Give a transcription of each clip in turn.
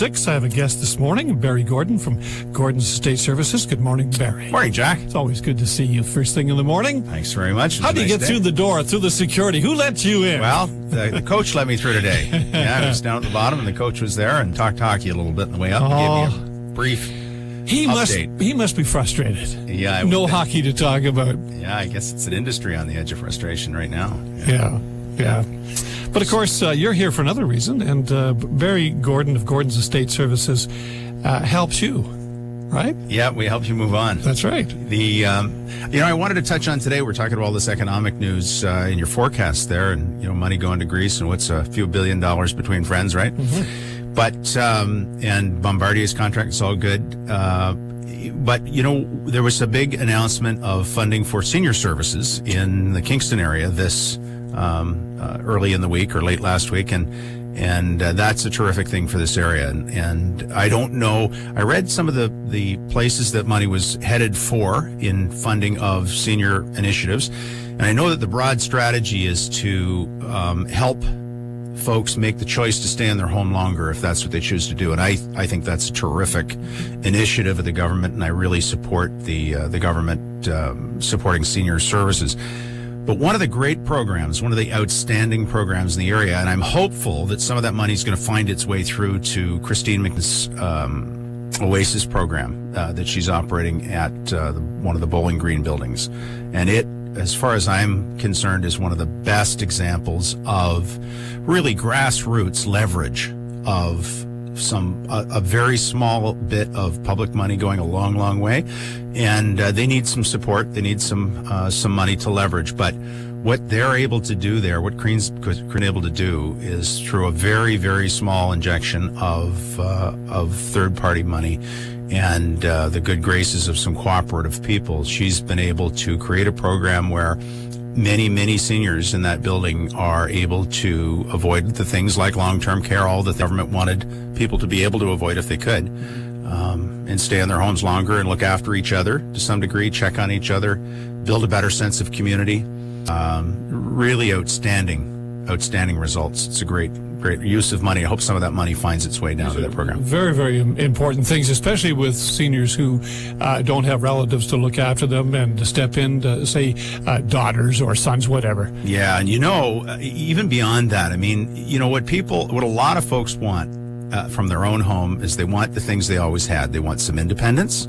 I have a guest this morning, Barry Gordon from Gordon's Estate Services. Good morning, Barry. Morning, Jack. It's always good to see you first thing in the morning. Thanks very much. How do you get through the door, through the security? Who let you in? Well, the coach let me through today. Yeah, I was down at the bottom, and the coach was there and talked hockey a little bit on the way up and gave me a brief update. He must be frustrated. Yeah. No hockey to talk about. Yeah, I guess it's an industry on the edge of frustration right now. Yeah. But, of course, you're here for another reason, and Barry Gordon of Gordon's Estate Services helps you, right? Yeah, we help you move on. That's right. I wanted to touch on today, we're talking about all this economic news in your forecast there, and, money going to Greece, and what's a few $1 billion between friends, right? Mm-hmm. But, and Bombardier's contract is all good. But, there was a big announcement of funding for senior services in the Kingston area this early in the week or late last week, and that's a terrific thing for this area. And I don't know, I read some of the places that money was headed for in funding of senior initiatives, and I know that the broad strategy is to help folks make the choice to stay in their home longer if that's what they choose to do. And I think that's a terrific initiative of the government, and I really support the government supporting senior services. But one of the great programs, one of the outstanding programs in the area, and I'm hopeful that some of that money is going to find its way through to Christine McNeil's Oasis program that she's operating at one of the Bowling Green buildings. And it, as far as I'm concerned, is one of the best examples of really grassroots leverage of a very small bit of public money going a long, long way. And they need some support. They need some money to leverage. But what they're able to do there, what Crean's able to do, is through a very, very small injection of third-party money and the good graces of some cooperative people, she's been able to create a program where many, many seniors in that building are able to avoid the things like long-term care, all that the government wanted people to be able to avoid if they could, and stay in their homes longer and look after each other to some degree, check on each other, build a better sense of community. Really outstanding results. It's a great use of money. I hope some of that money finds its way down to that program. Very, very important things, especially with seniors who don't have relatives to look after them and to step in to, say, daughters or sons, whatever. Yeah, and even beyond that, what a lot of folks want from their own home is they want the things they always had. They want some independence.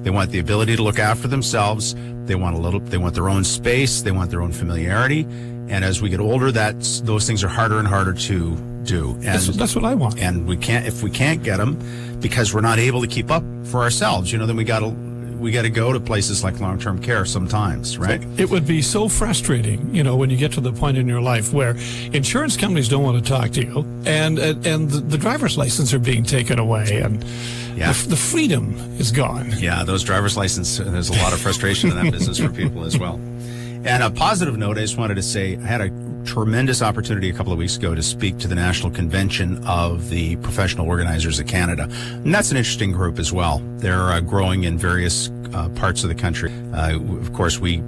They want the ability to look after themselves. They want their own space. They want their own familiarity. And as we get older, those things are harder and harder to do. And that's what I want. And if we can't get them because we're not able to keep up for ourselves, then we got to go to places like long-term care sometimes, right? It would be so frustrating, when you get to the point in your life where insurance companies don't want to talk to you, and the driver's license are being taken away, and the freedom is gone. Yeah, those driver's license, there's a lot of frustration in that business for people as well. And a positive note, I just wanted to say, I had a tremendous opportunity a couple of weeks ago to speak to the National Convention of the Professional Organizers of Canada. And that's an interesting group as well. They're growing in various parts of the country. Of course, we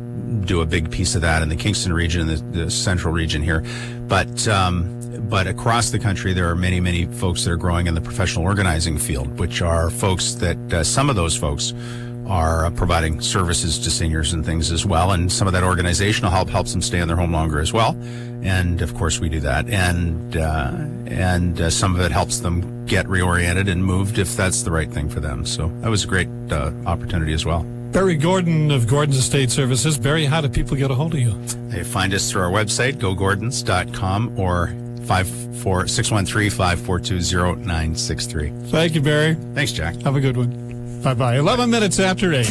do a big piece of that in the Kingston region and the central region here. But across the country, there are many, many folks that are growing in the professional organizing field, which are folks that some of those folks are providing services to seniors and things as well. And some of that organizational help helps them stay in their home longer as well. And of course we do that. And some of it helps them get reoriented and moved if that's the right thing for them. So that was a great opportunity as well. Barry Gordon of Gordon's Estate Services. Barry, how do people get a hold of you? They find us through our website, gogordons.com, or 613-542-0963. Thank you, Barry. Thanks, Jack. Have a good one. Bye-bye. 11 minutes after 8.